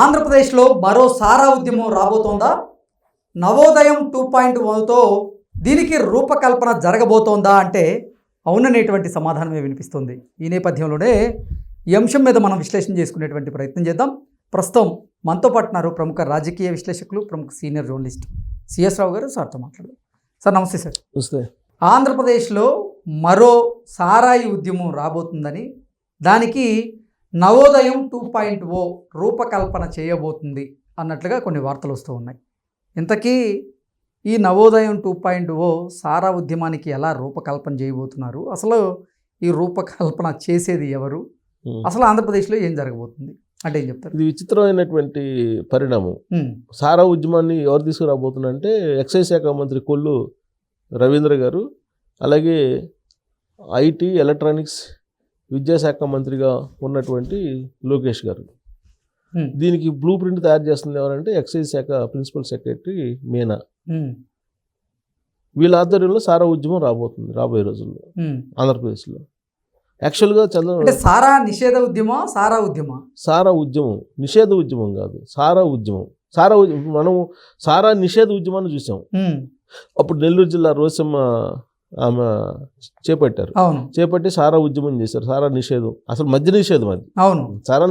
ఆంధ్రప్రదేశ్లో మరో సారా ఉద్యమం రాబోతోందా? నవోదయం 2.0తో దీనికి రూపకల్పన జరగబోతోందా అంటే అవుననేటువంటి సమాధానమే వినిపిస్తుంది. ఈ నేపథ్యంలోనే ఈ అంశం మీద మనం విశ్లేషణ చేసుకునేటువంటి ప్రయత్నం చేద్దాం. ప్రస్తుతం మనతో పాటున్నారు ప్రముఖ రాజకీయ విశ్లేషకులు, ప్రముఖ సీనియర్ జర్నలిస్ట్ సిఎస్ రావు గారు. సార్తో మాట్లాడదాం. సార్ నమస్తే. సార్ నమస్తే. ఆంధ్రప్రదేశ్లో మరో సారాయి ఉద్యమం రాబోతుందని, దానికి నవోదయం 2.0 రూపకల్పన చేయబోతుంది అన్నట్లుగా కొన్ని వార్తలు వస్తూ ఉన్నాయి. ఇంతకీ ఈ నవోదయం 2.0 సారా ఉద్యమానికి ఎలా రూపకల్పన చేయబోతున్నారు? అసలు ఈ రూపకల్పన చేసేది ఎవరు? అసలు ఆంధ్రప్రదేశ్లో ఏం జరగబోతుంది అంటే ఏం చెప్తారు? ఇది విచిత్రమైనటువంటి పరిణామం. సారా ఉద్యమాన్ని ఎవరు తీసుకురాబోతున్నారంటే ఎక్సైజ్ శాఖ మంత్రి కొల్లు రవీంద్ర గారు, అలాగే ఐటీ ఎలక్ట్రానిక్స్ విద్యాశాఖ మంత్రిగా ఉన్నటువంటి లోకేష్ గారు. దీనికి బ్లూ ప్రింట్ తయారు చేస్తుంది ఎవరంటే ఎక్సైజ్ శాఖ ప్రిన్సిపల్ సెక్రటరీ మీనా. వీళ్ళ ఆధ్వర్యంలో సారా ఉద్యమం రాబోయే రోజుల్లో ఆంధ్రప్రదేశ్లో. యాక్చువల్గా సారా నిషేధ ఉద్యమం, సారా ఉద్యమం. సారా ఉద్యమం నిషేధ ఉద్యమం కాదు, సారా ఉద్యమం. మనం సారా నిషేధ ఉద్యమాన్ని చూసాం. అప్పుడు నెల్లూరు జిల్లా రోసమ్మ ఆమె చేపట్టారు. చేపట్టి సారా ఉద్యమం చేశారు. సారా నిషేధం, అసలు మద్య నిషేధం అది. అవును, సారా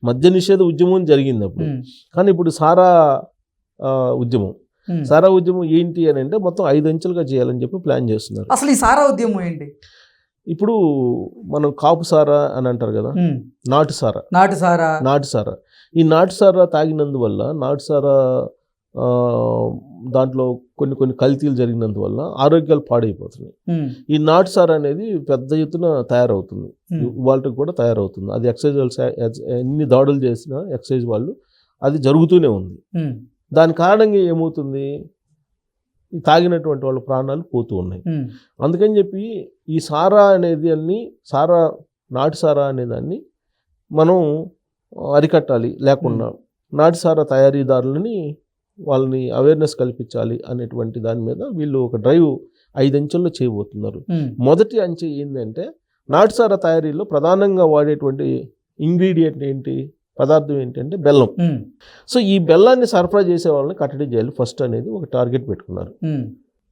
మద్య నిషేధ ఉద్యమం జరిగింది అప్పుడు. కానీ ఇప్పుడు సారా ఉద్యమం ఏంటి అని అంటే మొత్తం 5 అంచెలుగా చేయాలని చెప్పి ప్లాన్ చేస్తున్నారు. అసలు ఈ సారా ఉద్యమం ఏంటి? ఇప్పుడు మనం కాపు సారా అని అంటారు కదా, నాటు సారా. ఈ నాటు సారా తాగినందువల్ల, నాటు సారా దాంట్లో కొన్ని కల్తీలు జరిగినందువల్ల ఆరోగ్యాలు పాడైపోతున్నాయి. ఈ నాటు సారా అనేది పెద్ద ఎత్తున తయారవుతుంది, వాళ్ళకి కూడా తయారవుతుంది. అది ఎక్సైజ్ వాళ్ళు ఎన్ని దాడులు చేసినా ఎక్సైజ్ వాళ్ళు అది జరుగుతూనే ఉంది. దాని కారణంగా ఏమవుతుంది, తాగినటువంటి వాళ్ళ ప్రాణాలు పోతూ ఉన్నాయి. అందుకని చెప్పి ఈ సారా అనేది నాటు సారా అనేదాన్ని మనం అరికట్టాలి. లేకుండా నాటు సారా తయారీదారులని వాళ్ళని అవేర్నెస్ కల్పించాలి అనేటువంటి దాని మీద వీళ్ళు ఒక డ్రైవ్ 5 అంచెల్లో చేయబోతున్నారు. మొదటి అంచె ఏంటంటే నాటు సారా తయారీలో ప్రధానంగా వాడేటువంటి ఇంగ్రీడియంట్ పదార్థం ఏంటంటే బెల్లం. సో ఈ బెల్లాన్ని సరఫరా చేసే వాళ్ళని కట్టడి చేయాలి ఫస్ట్ అనేది ఒక టార్గెట్ పెట్టుకున్నారు.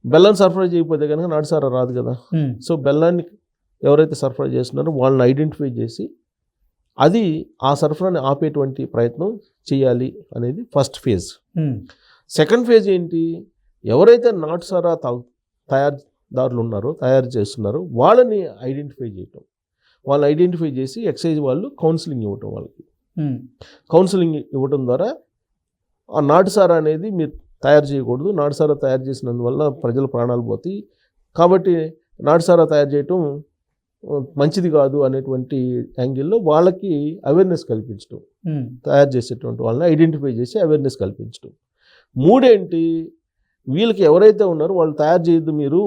బెల్లం సరఫరా చేయకపోతే కనుక నాటు సారా రాదు కదా. సో బెల్లాన్ని ఎవరైతే సరఫరా చేస్తున్నారో వాళ్ళని ఐడెంటిఫై చేసి అది ఆ సరఫరాని ఆపేటువంటి ప్రయత్నం చేయాలి అనేది ఫస్ట్ ఫేజ్. సెకండ్ ఫేజ్ ఏంటి, ఎవరైతే నాటు సారా తయారుదారులు ఉన్నారో, తయారు చేస్తున్నారో వాళ్ళని ఐడెంటిఫై చేయటం. వాళ్ళని ఐడెంటిఫై చేసి ఎక్సైజ్ వాళ్ళు కౌన్సిలింగ్ ఇవ్వటం. వాళ్ళకి కౌన్సిలింగ్ ఇవ్వటం ద్వారా ఆ నాటు సారా అనేది మీరు తయారు చేయకూడదు, నాటు సారా తయారు చేసినందువల్ల ప్రజల ప్రాణాలు పోతాయి, కాబట్టి నాటు సారా తయారు చేయటం మంచిది కాదు అనేటువంటి యాంగిల్లో వాళ్ళకి అవేర్నెస్ కల్పించడం, తయారు చేసేటువంటి వాళ్ళని ఐడెంటిఫై చేసి అవేర్నెస్ కల్పించడం. మూడేంటి, వీళ్ళకి ఎవరైతే ఉన్నారో వాళ్ళు తయారు చేయొద్దు, మీరు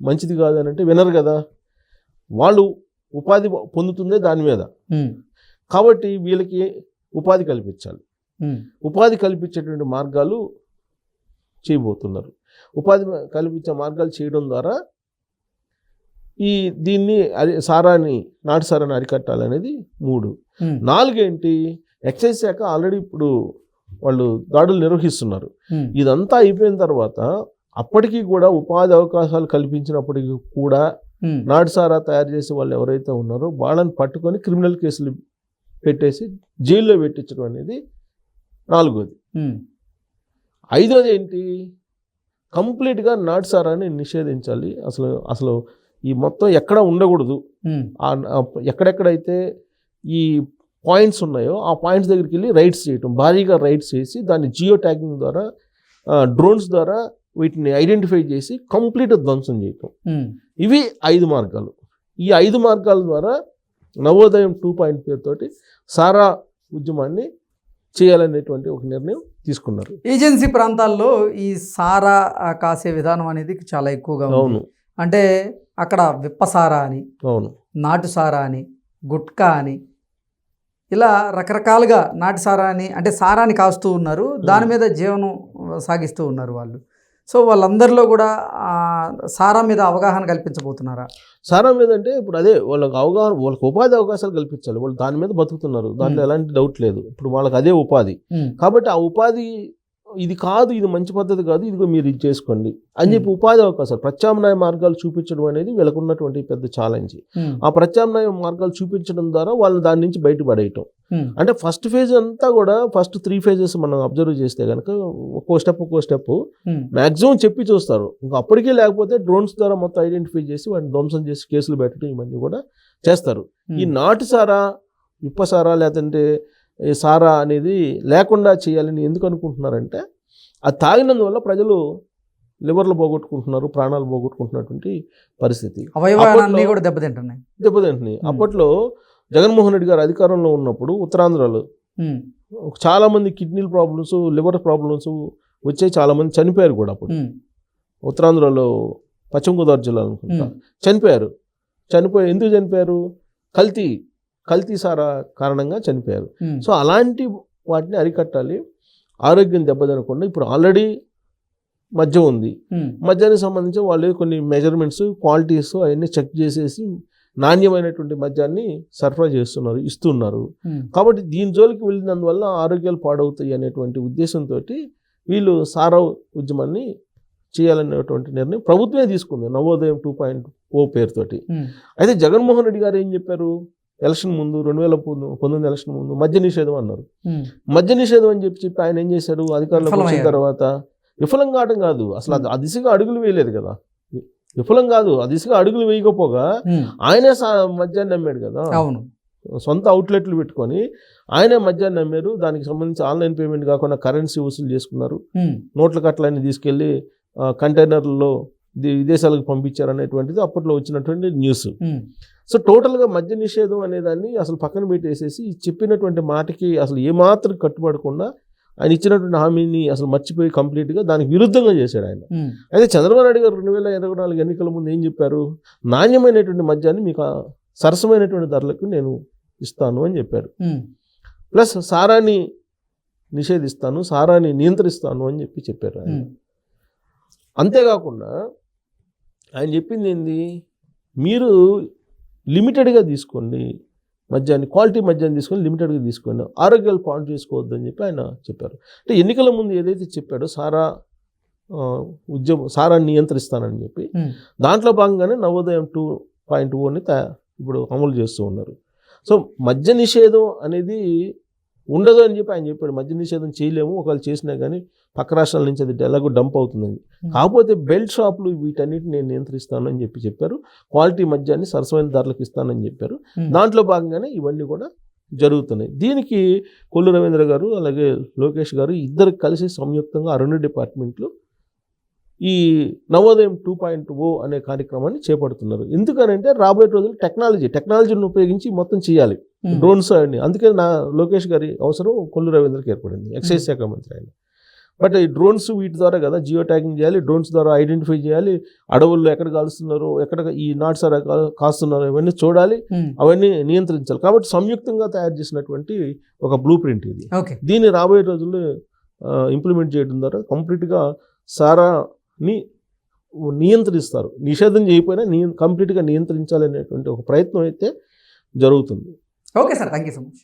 మంచిది కాదు అని అంటే వినరు కదా, వాళ్ళు ఉపాధి పొందుతుందే దాని మీద. కాబట్టి వీళ్ళకి ఉపాధి కల్పించాలి. ఉపాధి కల్పించేటువంటి మార్గాలు చేయబోతున్నారు. ఉపాధి కల్పించే మార్గాలు చేయడం ద్వారా దీన్ని నాటు సారాన్ని అరికట్టాలనేది 3. 4 ఏంటి, ఎక్సైజ్ శాఖ ఆల్రెడీ ఇప్పుడు వాళ్ళు దాడులు నిర్వహిస్తున్నారు. ఇదంతా అయిపోయిన తర్వాత అప్పటికీ కూడా ఉపాధి అవకాశాలు కల్పించినప్పటికీ కూడా నాటు సారా తయారు చేసే వాళ్ళు ఎవరైతే ఉన్నారో వాళ్ళని పట్టుకొని క్రిమినల్ కేసులు పెట్టేసి జైల్లో పెట్టించడం అనేది 4వది. 5వది ఏంటి, కంప్లీట్గా నాటు సారాన్ని నిషేధించాలి. అసలు ఈ మొత్తం ఎక్కడ ఉండకూడదు. ఎక్కడెక్కడైతే ఈ పాయింట్స్ ఉన్నాయో ఆ పాయింట్స్ దగ్గరికి వెళ్ళి రైడ్స్ చేయటం, భారీగా రైడ్స్ చేసి దాన్ని జియో ట్యాగింగ్ ద్వారా, డ్రోన్స్ ద్వారా వీటిని ఐడెంటిఫై చేసి కంప్లీట్ ధ్వంసం చేయటం. ఇవి 5 మార్గాలు. ఈ 5 మార్గాల ద్వారా నవోదయం 2.0 పేరుతోటి సారా ఉద్యమాన్ని చేయాలనేటువంటి ఒక నిర్ణయం తీసుకున్నారు. ఏజెన్సీ ప్రాంతాల్లో ఈ సారా కాసే విధానం అనేది చాలా ఎక్కువగా ఉంది. అంటే అక్కడ విప్పసారా అని, నాటు సారా అని, గుట్కా అని, ఇలా రకరకాలుగా నాటు సారా అని, అంటే సారాని కాస్తూ ఉన్నారు, దాని మీద జీవనం సాగిస్తూ ఉన్నారు వాళ్ళు. సో వాళ్ళందరిలో కూడా సారా మీద అవగాహన కల్పించబోతున్నారా? సారా మీద అంటే ఇప్పుడు అదే వాళ్ళకి అవగాహన, వాళ్ళకి ఉపాధి అవకాశాలు కల్పించాలి. వాళ్ళు దాని మీద బతుకుతున్నారు, దాంట్లో ఎలాంటి డౌట్ లేదు. ఇప్పుడు వాళ్ళకి అదే ఉపాధి. కాబట్టి ఆ ఉపాధి ఇది కాదు, ఇది మంచి పద్ధతి కాదు, ఇదిగో మీరు ఇది చేసుకోండి అని చెప్పి ఉపాధి అవకాశాలు, ప్రత్యామ్నాయ మార్గాలు చూపించడం అనేది వీళ్ళకు ఉన్నటువంటి పెద్ద ఛాలెంజ్. ఆ ప్రత్యామ్నాయ మార్గాలు చూపించడం ద్వారా వాళ్ళు దాని నుంచి బయటపడేయటం. అంటే ఫస్ట్ ఫేజ్ అంతా కూడా, ఫస్ట్ 3 phases మనం అబ్జర్వ్ చేస్తే కనుక ఒక్కో స్టెప్ మ్యాక్సిమం చెప్పి చూస్తారు. ఇంకా అప్పటికే లేకపోతే డ్రోన్స్ ద్వారా మొత్తం ఐడెంటిఫై చేసి వాటిని ధ్వంసం చేసి కేసులు పెట్టడం ఇవన్నీ కూడా చేస్తారు. ఈ నాటు సారా, విప్ప సారా లేదంటే ఈ సారా అనేది లేకుండా చేయాలని ఎందుకు అనుకుంటున్నారంటే, అది తాగినందువల్ల ప్రజలు లివర్లు పోగొట్టుకుంటున్నారు, ప్రాణాలు పోగొట్టుకుంటున్నటువంటి పరిస్థితి, అవయవాలన్నీ కూడా దెబ్బతింటున్నాయి. అప్పట్లో జగన్మోహన్ రెడ్డి గారు అధికారంలో ఉన్నప్పుడు ఉత్తరాంధ్రలో చాలామంది కిడ్నీ ప్రాబ్లమ్స్, లివర్ ప్రాబ్లమ్స్ వచ్చాయి, చాలామంది చనిపోయారు కూడా. అప్పుడు ఉత్తరాంధ్రలో పశ్చిమ గోదావరి జిల్లా అనుకుంటా చనిపోయారు. ఎందుకు చనిపోయారు? కల్తీ సారా కారణంగా చనిపోయారు. సో అలాంటి వాటిని అరికట్టాలి, ఆరోగ్యం దెబ్బతినకుండా. ఇప్పుడు ఆల్రెడీ మద్యం ఉంది, మద్యానికి సంబంధించి వాళ్ళు కొన్ని మెజర్మెంట్స్, క్వాలిటీస్ అవన్నీ చెక్ చేసేసి నాణ్యమైనటువంటి మద్యాన్ని సరఫరా ఇస్తున్నారు. కాబట్టి దీని జోలికి వెళ్ళినందువల్ల ఆరోగ్యాలు పాడవుతాయి అనేటువంటి ఉద్దేశంతో వీళ్ళు సారా ఉద్యమాన్ని చేయాలనేటువంటి నిర్ణయం ప్రభుత్వమే తీసుకుంది, నవోదయం 2.0 పేరుతోటి. అయితే జగన్మోహన్ రెడ్డి గారు ఏం చెప్పారు? ఎలక్షన్ ముందు, 2019 ఎలక్షన్ ముందు మద్య నిషేధం అన్నారు. మద్య నిషేధం అని చెప్పి ఆయన ఏం చేశాడు? అధికారంలోకి వచ్చిన తర్వాత విఫలం కావడం కాదు, అసలు ఆ దిశగా అడుగులు వేయలేదు కదా. విఫలం కాదు, ఆ దిశగా అడుగులు వేయకపోగా ఆయనే మద్యాన్ని నమ్మాడు కదా. అవును, సొంత అవుట్లెట్లు పెట్టుకొని ఆయనే మద్యాన్ని నమ్మారు. దానికి సంబంధించి ఆన్లైన్ పేమెంట్ కాకుండా కరెన్సీ వసూలు చేసుకున్నారు. నోట్ల కట్టలన్నీ తీసుకెళ్లి కంటైనర్లలో విదేశాలకు పంపించారు అనేటువంటిది అప్పట్లో వచ్చినటువంటి న్యూస్. సో టోటల్గా మద్య నిషేధం అనేదాన్ని అసలు పక్కన పెట్టేసేసి చెప్పినటువంటి మాటకి అసలు ఏమాత్రం కట్టుబడకుండా ఆయన ఇచ్చినటువంటి హామీని అసలు మర్చిపోయి కంప్లీట్గా దానికి విరుద్ధంగా చేశాడు ఆయన. అయితే చంద్రబాబు నాయుడు గారు 2024 ఎన్నికల ముందు ఏం చెప్పారు? నాణ్యమైనటువంటి మద్యాన్ని మీకు సరసమైనటువంటి ధరలకు నేను ఇస్తాను అని చెప్పారు. ప్లస్ సారాన్ని నిషేధిస్తాను, సారాన్ని నియంత్రిస్తాను అని చెప్పారు ఆయన. అంతేకాకుండా ఆయన చెప్పింది ఏంది? మీరు లిమిటెడ్గా తీసుకోండి మద్యాన్ని, క్వాలిటీ మద్యాన్ని తీసుకొని లిమిటెడ్గా తీసుకోండి, ఆరోగ్యాలు పాడు చేసుకోవద్దు అని చెప్పి ఆయన చెప్పారు. అంటే ఎన్నికల ముందు ఏదైతే చెప్పాడో సారాన్ని నియంత్రిస్తానని చెప్పి, దాంట్లో భాగంగానే నవోదయం 2.0ని ఇప్పుడు అమలు చేస్తూ ఉన్నారు. సో మద్య నిషేధం అనేది ఉండదు అని చెప్పి ఆయన చెప్పాడు. మద్య నిషేధం చేయలేము, ఒకవేళ చేసినా కానీ పక్క రాష్ట్రాల నుంచి అది ఎలాగో డంప్ అవుతుందని. కాకపోతే బెల్ట్ షాపులు వీటన్నిటిని నేను నియంత్రిస్తాను అని చెప్పారు. క్వాలిటీ మద్యాన్ని సరసమైన ధరలకు ఇస్తానని చెప్పారు. దాంట్లో భాగంగానే ఇవన్నీ కూడా జరుగుతున్నాయి. దీనికి కొల్లు రవీంద్ర గారు అలాగే లోకేష్ గారు ఇద్దరు కలిసి సంయుక్తంగా 2 డిపార్ట్మెంట్లు ఈ నవోదయం 2.0 అనే కార్యక్రమాన్ని చేపడుతున్నారు. ఎందుకనంటే రాబోయే రోజులు టెక్నాలజీని ఉపయోగించి మొత్తం చేయాలి, డ్రోన్స్ అని. అందుకే లోకేష్ గారి అవసరం కొల్లు రవీంద్రకి ఏర్పడింది, ఎక్సైజ్ శాఖ మంత్రి ఆయన. బట్ ఈ డ్రోన్స్ వీటి ద్వారా కదా జియో ట్యాగింగ్ చేయాలి, డ్రోన్స్ ద్వారా ఐడెంటిఫై చేయాలి, అడవుల్లో ఎక్కడ కాలుస్తున్నారో, ఎక్కడ ఈ నాటుసారా కాస్తున్నారో ఇవన్నీ చూడాలి, అవన్నీ నియంత్రించాలి. కాబట్టి సంయుక్తంగా తయారు చేసినటువంటి ఒక బ్లూ ప్రింట్ ఇది. దీన్ని రాబోయే రోజుల్లో ఇంప్లిమెంట్ చేయడం ద్వారా కంప్లీట్గా సారాని నియంత్రిస్తారు. నిషేధం చేయకపోయినా కంప్లీట్గా నియంత్రించాలనేటువంటి ఒక ప్రయత్నం అయితే జరుగుతుంది. Okay sir, thank you so much.